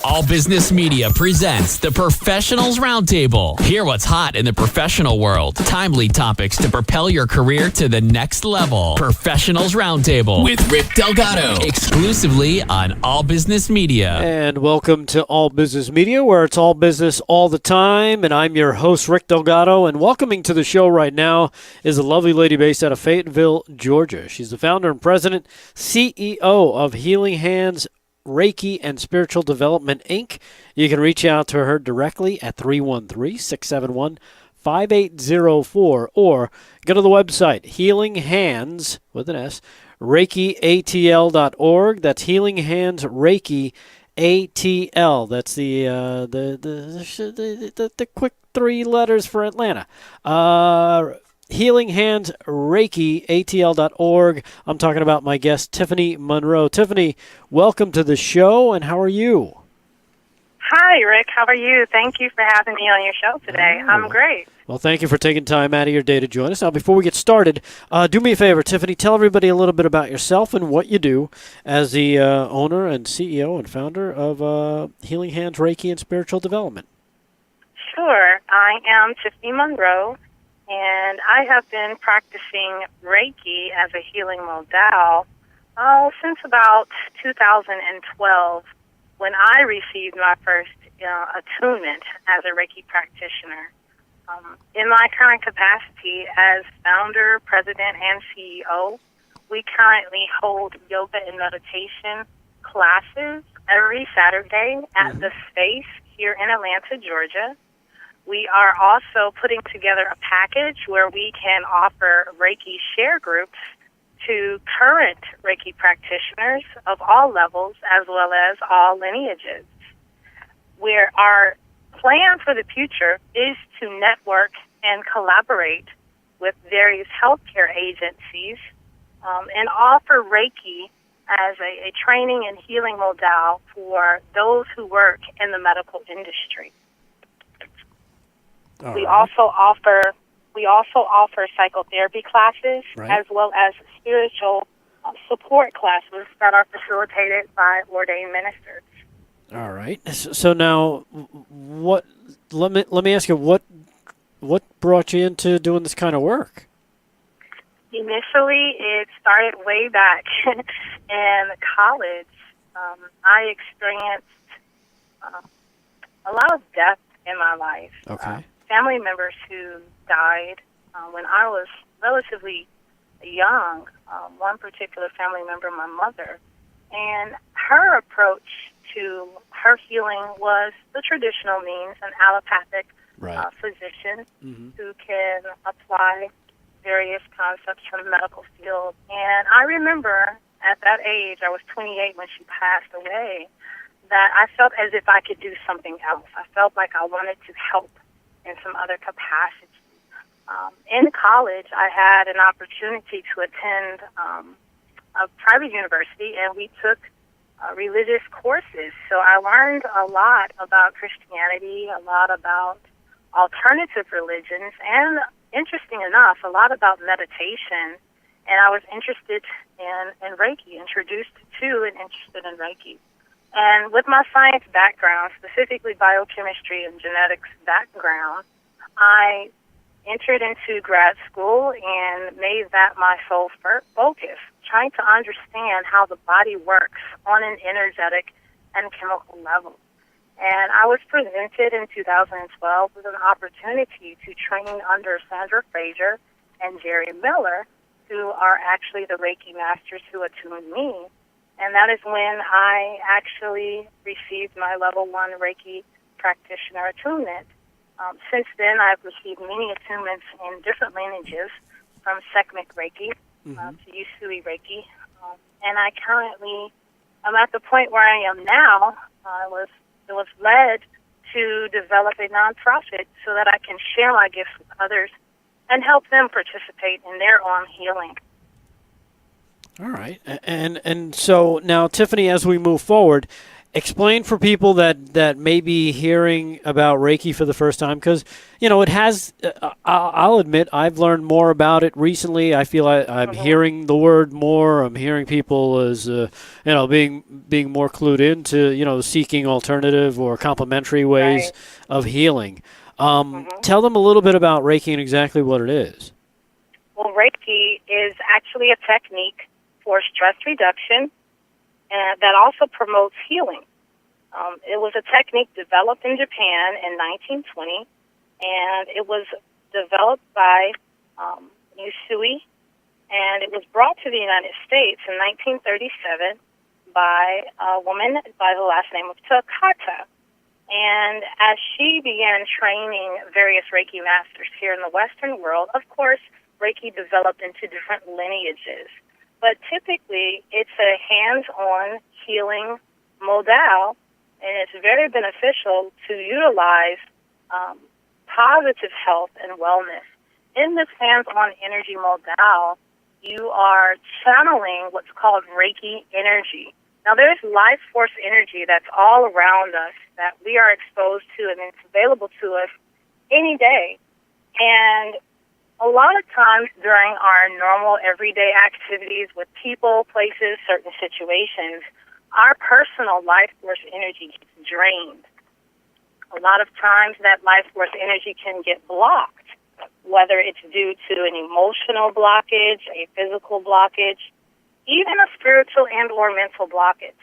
All Business Media presents the Professionals Roundtable. Hear what's hot in the professional world. Timely topics to propel your career to the next level. Professionals Roundtable with Rick Delgado. Exclusively on All Business Media. And welcome to All Business Media, where it's all business all the time. And I'm your host, Rick Delgado. And welcoming to the show right now is a lovely lady based out of Fayetteville, Georgia. She's the founder and president, CEO of Healing Hands Reiki and Spiritual Development, Inc. You can reach out to her directly at 313-671-5804 or go to the website Healing Hands with an S ReikiATL.org. That's Healing Hands Reiki ATL. That's the quick three letters for Atlanta. Healing Hands Reiki ATL.org. I'm talking about my guest, Tiffany Munro. Tiffany, welcome to the show, and how are you? Hi, Rick. How are you? Thank you for having me on your show today. I'm great. Well, thank you for taking time out of your day to join us. Now, before we get started, do me a favor, Tiffany. Tell everybody a little bit about yourself and what you do as the owner and CEO and founder of Healing Hands Reiki and Spiritual Development. Sure. I am Tiffany Munro, and I have been practicing Reiki as a healing modal since about 2012, when I received my first attunement as a Reiki practitioner. In my current capacity as founder, president, and CEO, we currently hold yoga and meditation classes every Saturday at the Space here in Atlanta, Georgia. We are also putting together a package where we can offer Reiki share groups to current Reiki practitioners of all levels as well as all lineages. Where our plan for the future is to network and collaborate with various healthcare agencies and offer Reiki as a training and healing modal for those who work in the medical industry. We also offer psychotherapy classes as well as spiritual support classes that are facilitated by ordained ministers. All right. So now, let me ask you, what brought you into doing this kind of work? Initially, it started way back in college. I experienced a lot of death in my life. Okay. Family members who died when I was relatively young. One particular family member, my mother, and her approach to her healing was the traditional means, an allopathic physician who can apply various concepts from the medical field. And I remember at that age, I was 28 when she passed away, that I felt as if I could do something else. I felt like I wanted to help in some other capacity. In college, I had an opportunity to attend a private university, and we took religious courses. So I learned a lot about Christianity, a lot about alternative religions, and interesting enough, a lot about meditation. And I was interested in Reiki, introduced to and interested in Reiki. And with my science background, specifically biochemistry and genetics background, I entered into grad school and made that my sole focus, trying to understand how the body works on an energetic and chemical level. And I was presented in 2012 with an opportunity to train under Sandra Frazier and Jerry Miller, who are actually the Reiki masters who attuned me. And that is when I actually received my level 1 Reiki practitioner attunement. Since then, I've received many attunements in different lineages, from Sekhmic Reiki to Usui Reiki. And I currently am at the point where I am now. It was led to develop a nonprofit so that I can share my gifts with others and help them participate in their own healing. All right. And so now, Tiffany, as we move forward, Explain for people that may be hearing about Reiki for the first time, because it has. I'll admit I've learned more about it recently. I feel I'm hearing the word more. I'm hearing people as being more clued into seeking alternative or complementary ways Right. of healing. Tell them a little bit about Reiki and exactly what it is. Well, Reiki is actually a technique for stress reduction and that also promotes healing. It was a technique developed in Japan in 1920, and it was developed by Usui, and it was brought to the United States in 1937 by a woman by the last name of Takata. And as she began training various Reiki masters here in the Western world, of course, Reiki developed into different lineages. But typically, it's a hands-on healing modal, and it's very beneficial to utilize positive health and wellness. In this hands-on energy modal, you are channeling what's called Reiki energy. Now, there's life force energy that's all around us that we are exposed to, and it's available to us any day. And a lot of times during our normal everyday activities with people, places, certain situations, our personal life force energy gets drained. A lot of times that life force energy can get blocked, whether it's due to an emotional blockage, a physical blockage, even a spiritual and or mental blockage.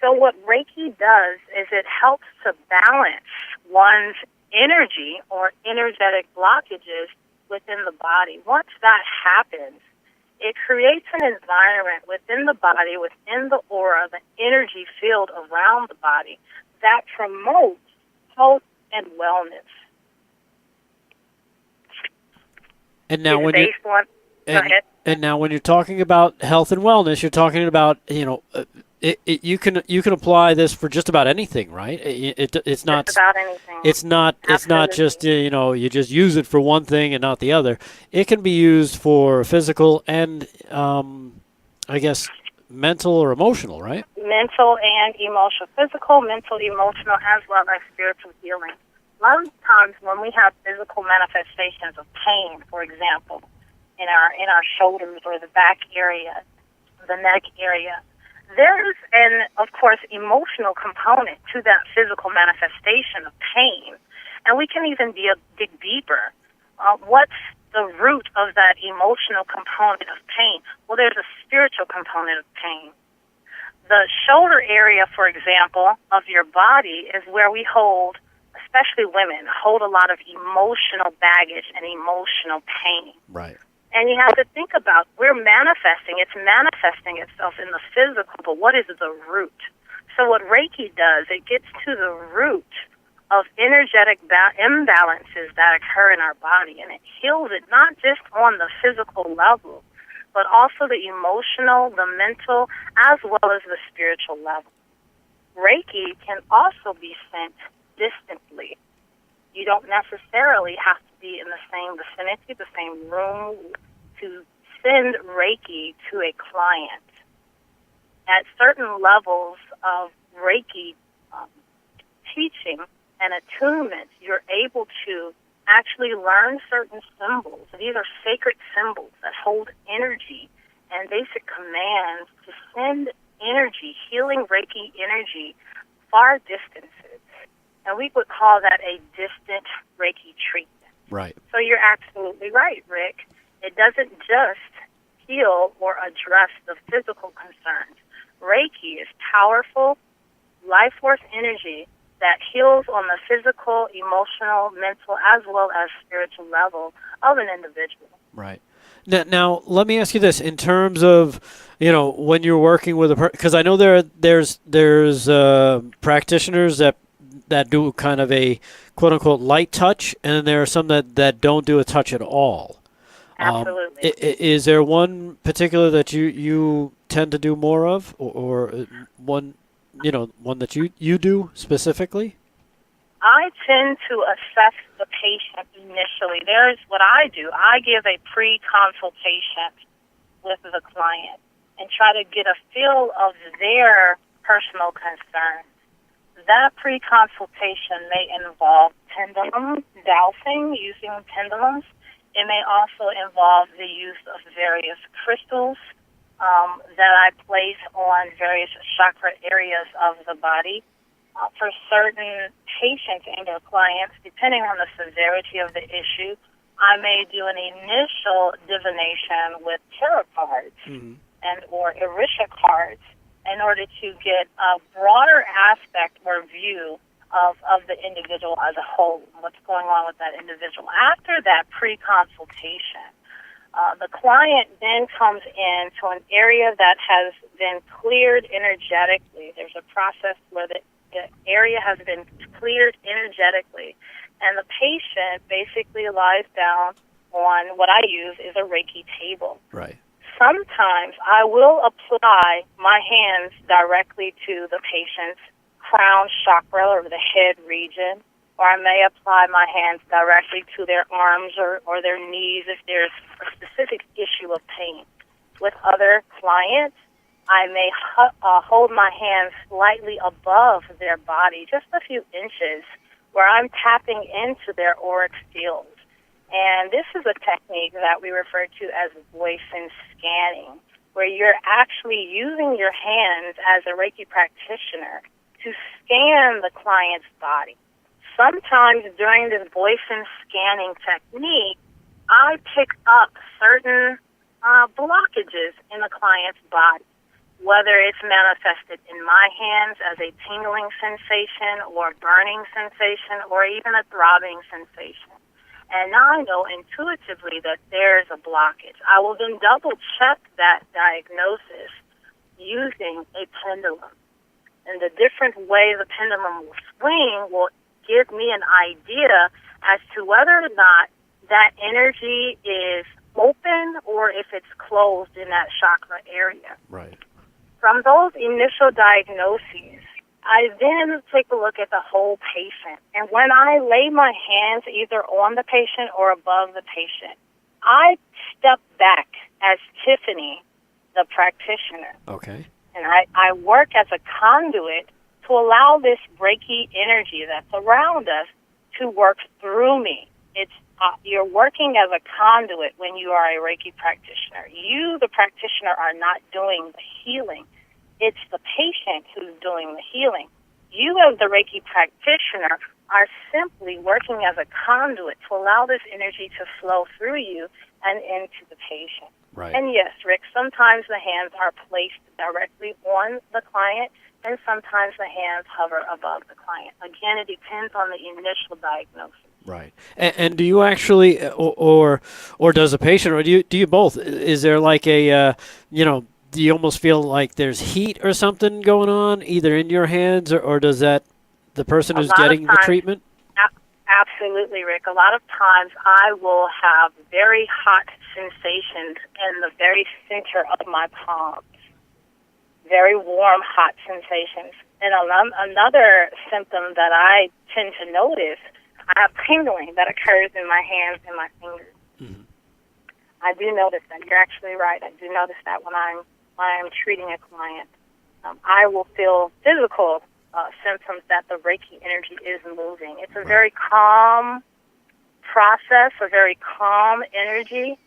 So what Reiki does is it helps to balance one's energy or energetic blockages within the body. Once that happens, it creates an environment within the body, within the aura, the energy field around the body that promotes health and wellness. And now It's when based you on, go ahead. and now when you're talking about health and wellness, you're talking about you can apply this for just about anything, right? It's not Just about anything. it's not Absolutely. just you just use it for one thing and not the other. It can be used for physical and I guess mental or emotional, right? Mental and emotional, physical, mental, emotional, as well as spiritual healing. A lot of times when we have physical manifestations of pain, for example, in our shoulders or the back area, the neck area, there's an, of course, emotional component to that physical manifestation of pain. And we can even dig deeper. What's the root of that emotional component of pain? Well, there's a spiritual component of pain. The shoulder area, for example, of your body is where we hold, especially women, hold a lot of emotional baggage and emotional pain. Right. And you have to think about, it's manifesting itself in the physical, but what is the root? So what Reiki does, it gets to the root of energetic imbalances that occur in our body, and it heals it not just on the physical level, but also the emotional, the mental, as well as the spiritual level. Reiki can also be sent distantly. You don't necessarily have to be in the same vicinity, the same room, to send Reiki to a client. At certain levels of Reiki teaching and attunement, you're able to actually learn certain symbols. These are sacred symbols that hold energy and basic commands to send energy, healing Reiki energy, far distances. And we would call that a distant Reiki treatment. Right. So you're absolutely right, Rick. It doesn't just heal or address the physical concerns. Reiki is powerful life force energy that heals on the physical, emotional, mental, as well as spiritual level of an individual. Right. Now, let me ask you this: in terms of, when you're working with because I know there's practitioners that do kind of a quote unquote light touch, and then there are some that don't do a touch at all. Absolutely. Is there one particular that you tend to do more of, or one that you do specifically? I tend to assess the patient initially. There's what I do. I give a pre-consultation with the client and try to get a feel of their personal concerns. that pre-consultation may involve pendulum dowsing, using pendulums. It may also involve the use of various crystals that I place on various chakra areas of the body. For certain patients and their clients, depending on the severity of the issue, I may do an initial divination with tarot cards and or Orisha cards in order to get a broader aspect or view of the individual as a whole, what's going on with that individual. After that pre-consultation, the client then comes into an area that has been cleared energetically. There's a process where the area has been cleared energetically, and the patient basically lies down on what I use is a Reiki table. Right. Sometimes I will apply my hands directly to the patient's crown chakra or the head region, or I may apply my hands directly to their arms or their knees if there's a specific issue of pain. With other clients, I may hold my hands slightly above their body, just a few inches, where I'm tapping into their auric fields. And this is a technique that we refer to as voice and scanning, where you're actually using your hands as a Reiki practitioner to scan the client's body. Sometimes during this voice and scanning technique, I pick up certain blockages in the client's body, whether it's manifested in my hands as a tingling sensation or burning sensation or even a throbbing sensation. And now I know intuitively that there's a blockage. I will then double check that diagnosis using a pendulum. And the different way the pendulum will swing will give me an idea as to whether or not that energy is open or if it's closed in that chakra area. Right. From those initial diagnoses, I then take a look at the whole patient. And when I lay my hands either on the patient or above the patient, I step back as Tiffany, the practitioner. Okay. And I work as a conduit to allow this Reiki energy that's around us to work through me. It's you're working as a conduit when you are a Reiki practitioner. You, the practitioner, are not doing the healing. It's the patient who's doing the healing. You, as the Reiki practitioner, are simply working as a conduit to allow this energy to flow through you and into the patient. Right. And yes, Rick, sometimes the hands are placed directly on the client, and sometimes the hands hover above the client. Again, it depends on the initial diagnosis. Right. And do you actually, or does a patient, or do you both? Is there like a, do you almost feel like there's heat or something going on, either in your hands, or does that the person who's getting the treatment? Absolutely, Rick. A lot of times I will have very hot sensations in the very center of my palms, very warm, hot sensations. And another symptom that I tend to notice, I have tingling that occurs in my hands and my fingers. Mm-hmm. I do notice that. You're actually right. I do notice that when I'm treating a client. I will feel physical symptoms that the Reiki energy is moving. It's a very calm process, a very calm energy.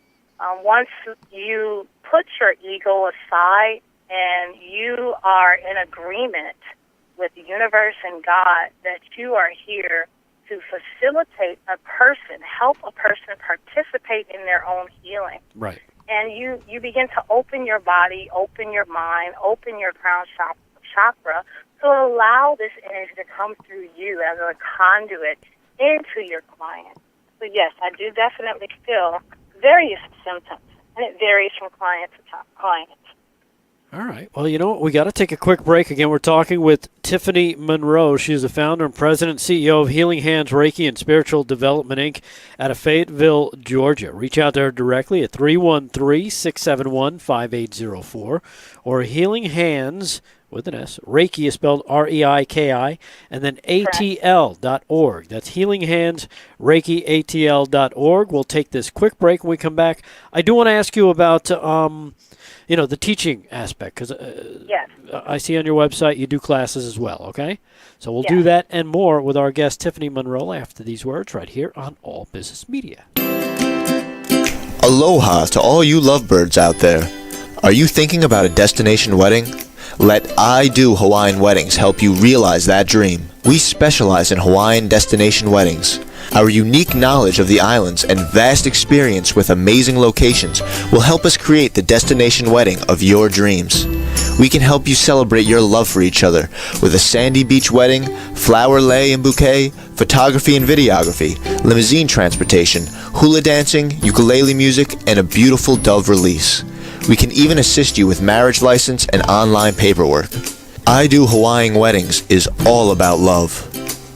Once you put your ego aside and you are in agreement with the universe and God that you are here to facilitate a person, help a person participate in their own healing. Right. And you begin to open your body, open your mind, open your crown chakra to allow this energy to come through you as a conduit into your client. So yes, I do definitely feel various symptoms, and it varies from client to client. All right. Well, you know what? We got to take a quick break. Again, we're talking with Tiffany Munro. She's the founder and president, CEO of Healing Hands Reiki and Spiritual Development, Inc. out of Fayetteville, Georgia. Reach out to her directly at 313-671-5804 or Healing Hands, with an S. Reiki is spelled R-E-I-K-I, and then ATL.org. That's Healing Hands Reiki, ATL.org. We'll take this quick break when we come back. I do want to ask you about the teaching aspect, because Yes. I see on your website you do classes as well, okay? So we'll Yes. do that and more with our guest, Tiffany Munro, after these words right here on All Business Media. Aloha to all you lovebirds out there. Are you thinking about a destination wedding? Let I Do Hawaiian Weddings help you realize that dream. We specialize in Hawaiian destination weddings. Our unique knowledge of the islands and vast experience with amazing locations will help us create the destination wedding of your dreams. We can help you celebrate your love for each other with a sandy beach wedding, flower lei and bouquet, photography and videography, limousine transportation, hula dancing, ukulele music, and a beautiful dove release. We can even assist you with marriage license and online paperwork. I Do Hawaiian Weddings is all about love.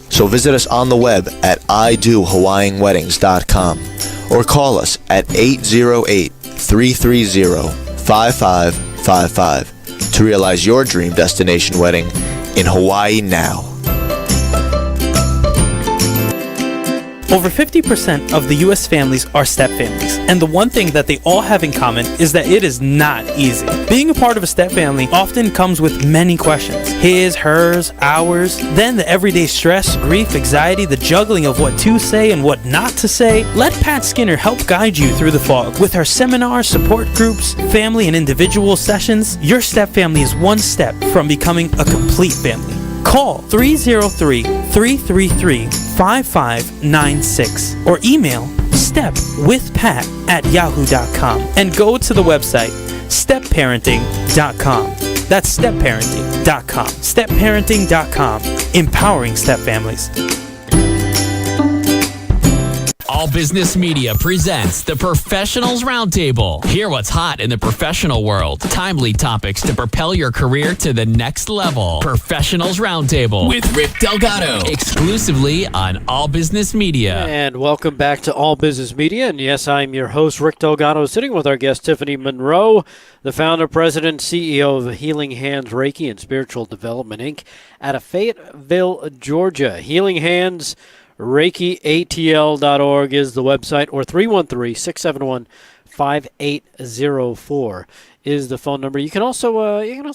So visit us on the web at idohawaiianweddings.com or call us at 808-330-5555 to realize your dream destination wedding in Hawaii now. Over 50% of the U.S. families are step families, and the one thing that they all have in common is that it is not easy. Being a part of a step family often comes with many questions. His, hers, ours, then the everyday stress, grief, anxiety, the juggling of what to say and what not to say. Let Pat Skinner help guide you through the fog. With her seminars, support groups, family and individual sessions, your step family is one step from becoming a complete family. Call 303-333-5596 or email stepwithpat@yahoo.com and go to the website stepparenting.com. That's stepparenting.com. Stepparenting.com. Empowering step families. All Business Media presents the Professionals Roundtable. Hear what's hot in the professional world. Timely topics to propel your career to the next level. Professionals Roundtable with Rick Delgado. Exclusively on All Business Media. And welcome back to All Business Media. And yes, I'm your host, Rick Delgado, sitting with our guest, Tiffany Munro, the founder, president, CEO of Healing Hands Reiki and Spiritual Development, Inc. out of Fayetteville, Georgia. Healing Hands ReikiATL.org is the website, or 313-671-5804 is the phone number. You can also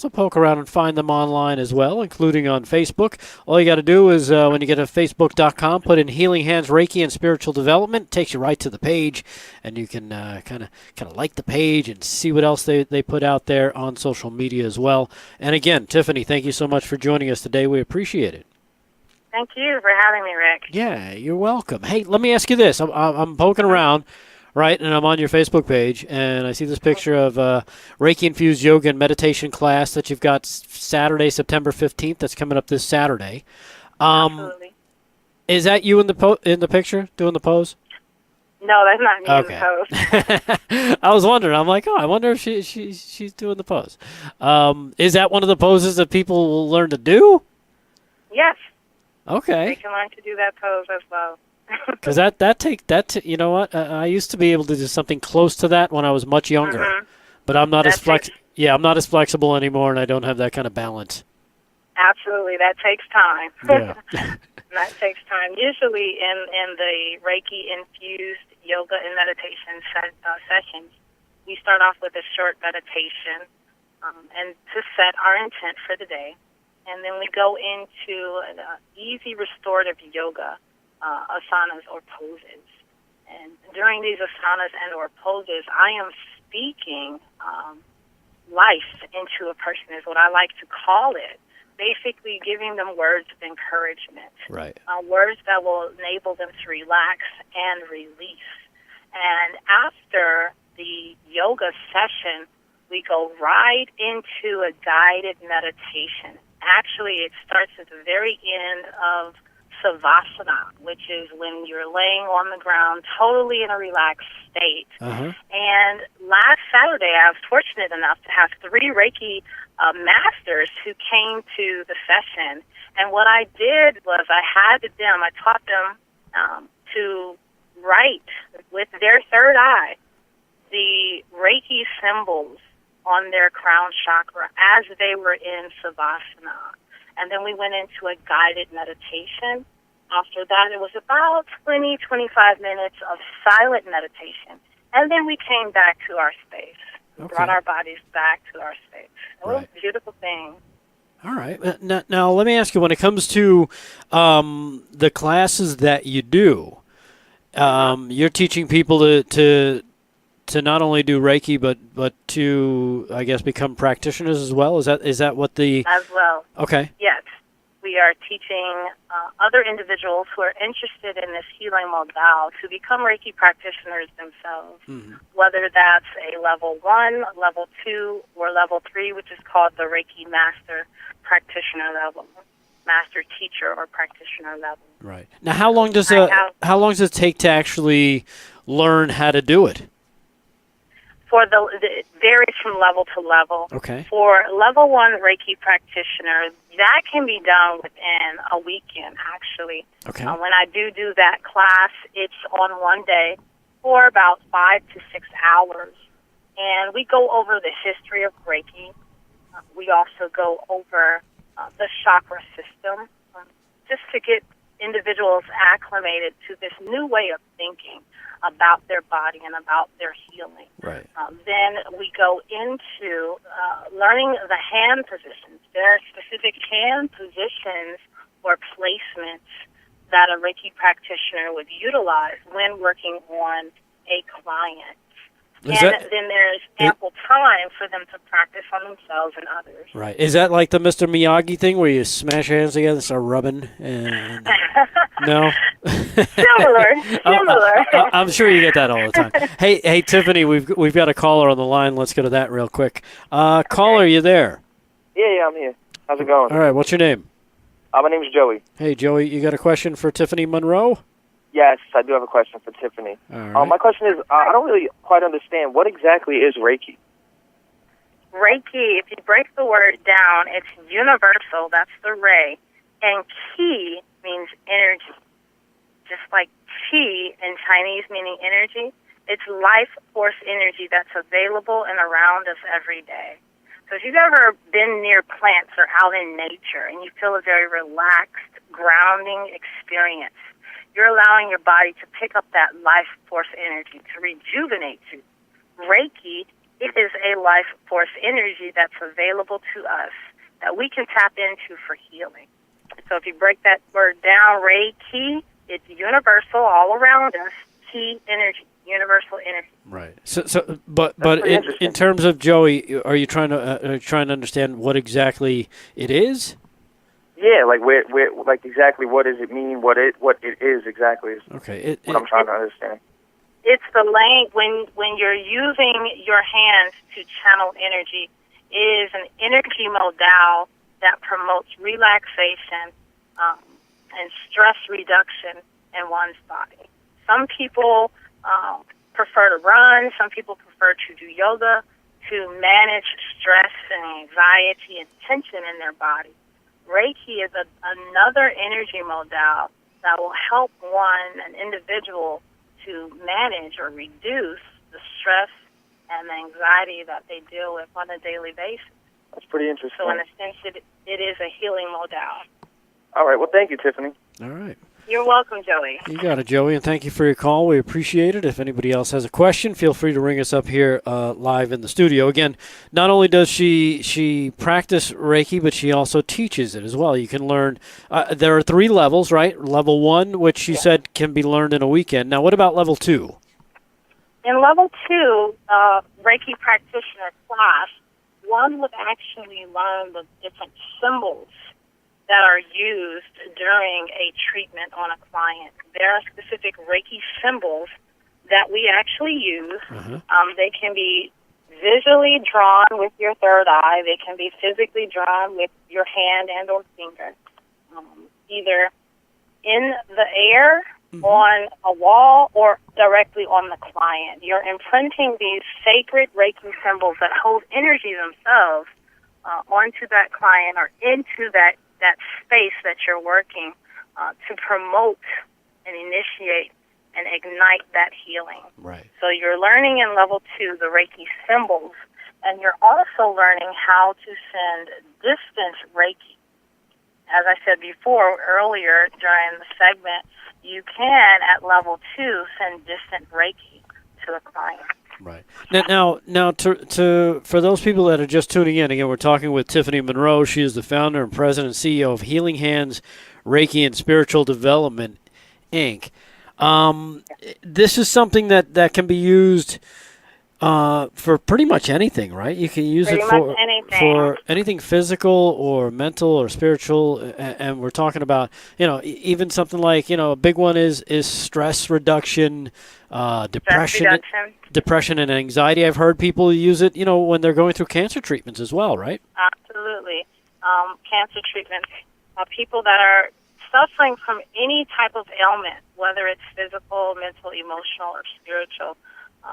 poke around and find them online as well, including on Facebook. All you got to do is when you get to Facebook.com, put in Healing Hands Reiki and Spiritual Development. It takes you right to the page, and you can kind of like the page and see what else they put out there on social media as well. And again, Tiffany, thank you so much for joining us today. We appreciate it. Thank you for having me, Rick. Yeah, you're welcome. Hey, let me ask you this. I'm poking around, right, and I'm on your Facebook page, and I see this picture of Reiki Infused Yoga and Meditation class that you've got Saturday, September 15th. That's coming up this Saturday. Absolutely. Is that you in the picture doing the pose? No, that's not me Okay. in the pose. I was wondering. I'm like, I wonder if she's doing the pose. Is that one of the poses that people will learn to do? Yes. Okay. They can learn to do that pose as well. Because you know what? I used to be able to do something close to that when I was much younger, but I'm not as flexible anymore, and I don't have that kind of balance. Absolutely, that takes time. Yeah. That takes time. Usually, in the Reiki infused yoga and meditation sessions, we start off with a short meditation, and to set our intent for the day. And then we go into an easy restorative yoga, asanas or poses. And during these asanas and or poses, I am speaking life into a person is what I like to call it. Basically giving them words of encouragement. Right. Words that will enable them to relax and release. And after the yoga session, we go right into a guided meditation. Actually, it starts at the very end of Savasana, which is when you're laying on the ground totally in a relaxed state. And last Saturday, I was fortunate enough to have 3 Reiki masters who came to the session. And what I did was I taught them to write with their third eye the Reiki symbols on their crown chakra as they were in Savasana. And then we went into a guided meditation. After that, it was about 20-25 minutes of silent meditation. And then we came back to our space. We brought our bodies back to our space. It was a beautiful thing. All right. Now, let me ask you, when it comes to the classes that you do, you're teaching people to not only do Reiki, but to, I guess, become practitioners as well? Is that what the... As well. Okay. Yes. We are teaching other individuals who are interested in this healing modality to become Reiki practitioners themselves, whether that's a level 1, level 2, or level 3, which is called the Reiki Master Practitioner level, Master Teacher or Practitioner level. Right. Now, how long does it take to actually learn how to do it? It varies from level to level. Okay. For level 1 Reiki practitioner, that can be done within a weekend, actually. Okay. When I do that class, it's on one day for about 5 to 6 hours. And we go over the history of Reiki. We also go over the chakra system, just to get individuals acclimated to this new way of thinking about their body and about their healing. Right. Then we go into learning the hand positions. There are specific hand positions or placements that a Reiki practitioner would utilize when working on a client. Then there's ample time for them to practice on themselves and others. Right. Is that like the Mr. Miyagi thing where you smash your hands together and start rubbing? And... No? Similar. I'm sure you get that all the time. Hey, Tiffany, we've got a caller on the line. Let's go to that real quick. Caller, you there? Yeah, I'm here. How's it going? All right, what's your name? My name's Joey. Hey, Joey, you got a question for Tiffany Munro? Yes, I do have a question for Tiffany. All right. My question is, I don't really quite understand, what exactly is Reiki? Reiki, if you break the word down, it's universal, that's the Rei, and Ki means energy. Just like Qi in Chinese meaning energy, it's life force energy that's available and around us every day. So if you've ever been near plants or out in nature and you feel a very relaxed, grounding experience, you're allowing your body to pick up that life force energy to rejuvenate you. Reiki, it is a life force energy that's available to us that we can tap into for healing. So if you break that word down, Reiki, it's universal all around us. Ki energy, universal energy. Right. But in terms of Joey, are you trying to understand what exactly it is? Yeah, like where, like exactly what does it mean? What it is exactly is okay. What I'm trying to understand. It's the when you're using your hands to channel energy. It is an energy modality that promotes relaxation and stress reduction in one's body. Some people prefer to run. Some people prefer to do yoga to manage stress and anxiety and tension in their body. Reiki is another energy modality that will help an individual to manage or reduce the stress and the anxiety that they deal with on a daily basis. That's pretty interesting. So in a sense, it is a healing modality. All right. Well, thank you, Tiffany. All right. You're welcome, Joey. You got it, Joey, and thank you for your call. We appreciate it. If anybody else has a question, feel free to ring us up here live in the studio. Again, not only does she practice Reiki, but she also teaches it as well. You can learn. There are 3 levels, right? Level 1, which she said can be learned in a weekend. Now, what about level 2? In level 2, Reiki practitioner class, one would actually learn the different symbols that are used during a treatment on a client. There are specific Reiki symbols that we actually use. They can be visually drawn with your third eye. They can be physically drawn with your hand and or finger, either in the air, on a wall, or directly on the client. You're imprinting these sacred Reiki symbols that hold energy themselves onto that client or into that space that you're working to promote and initiate and ignite that healing. Right. So you're learning in level 2 the Reiki symbols, and you're also learning how to send distant Reiki. As I said before, earlier during the segment, you can, at level 2, send distant Reiki to a client. Right. Now, for those people that are just tuning in, again, we're talking with Tiffany Munro. She is the founder and president and CEO of Healing Hands, Reiki, and Spiritual Development, Inc. This is something that can be used for pretty much anything, right? You can use Pretty it much anything. for anything physical or mental or spiritual, and we're talking about, even something like, a big one is stress reduction, depression and anxiety. I've heard people use it, when they're going through cancer treatments as well, right? Absolutely. Cancer treatments. People that are suffering from any type of ailment, whether it's physical, mental, emotional, or spiritual.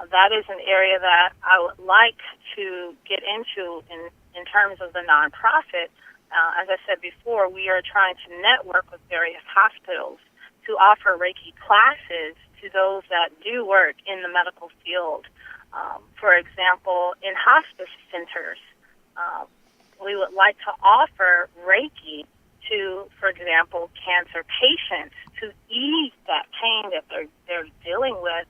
That is an area that I would like to get into in terms of the nonprofit. As I said before, we are trying to network with various hospitals to offer Reiki classes to those that do work in the medical field. For example, in hospice centers, we would like to offer Reiki to, for example, cancer patients to ease that pain that they're dealing with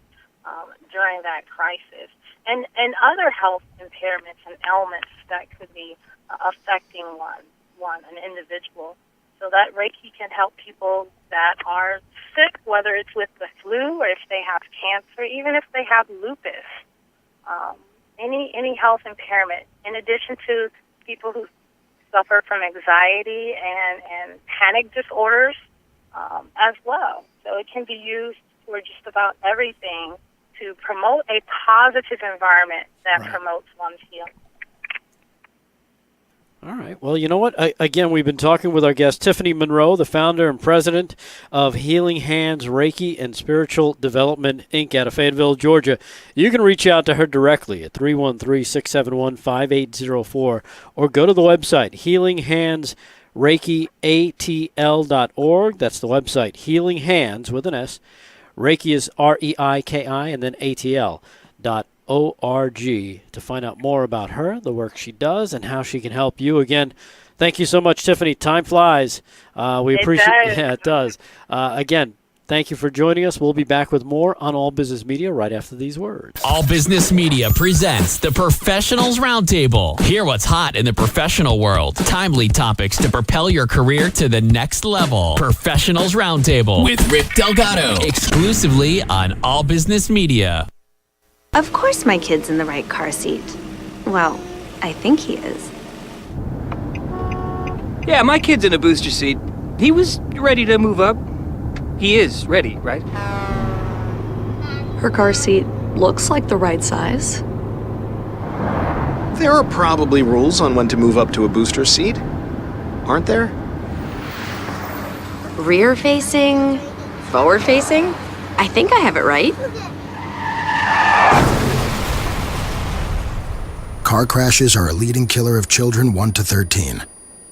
during that crisis, and other health impairments and ailments that could be affecting an individual. So that Reiki can help people that are sick, whether it's with the flu or if they have cancer, even if they have lupus, any health impairment, in addition to people who suffer from anxiety and panic disorders as well. So it can be used for just about everything to promote a positive environment that promotes one's healing. All right. Well, you know what? Again, we've been talking with our guest, Tiffany Munro, the founder and president of Healing Hands, Reiki, and Spiritual Development, Inc. out of Fayetteville, Georgia. You can reach out to her directly at 313-671-5804 or go to the website, healinghandsreikiatl.org. That's the website, Healing Hands with an S. Reiki is R-E-I-K-I and then ATL.org to find out more about her, the work she does, and how she can help you. Again, thank you so much, Tiffany. Time flies. We appreciate it. Yeah, it does. Again, thank you for joining us. We'll be back with more on All Business Media right after these words. All Business Media presents the Professionals Roundtable. Hear what's hot in the professional world. Timely topics to propel your career to the next level. Professionals Roundtable with Rick Delgado. Exclusively on All Business Media. Of course my kid's in the right car seat. Well, I think he is. Yeah, my kid's in a booster seat. He was ready to move up. He is ready, right? Her car seat looks like the right size. There are probably rules on when to move up to a booster seat, aren't there? Rear facing, forward facing. I think I have it right. Car crashes are a leading killer of children 1 to 13.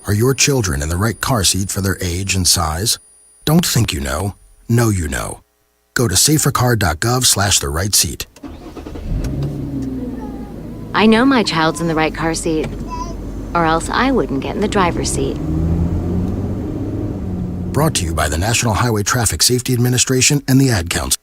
Are your children in the right car seat for their age and size? Don't think you know you know. Go to safercar.gov/the right seat. I know my child's in the right car seat, or else I wouldn't get in the driver's seat. Brought to you by the National Highway Traffic Safety Administration and the Ad Council.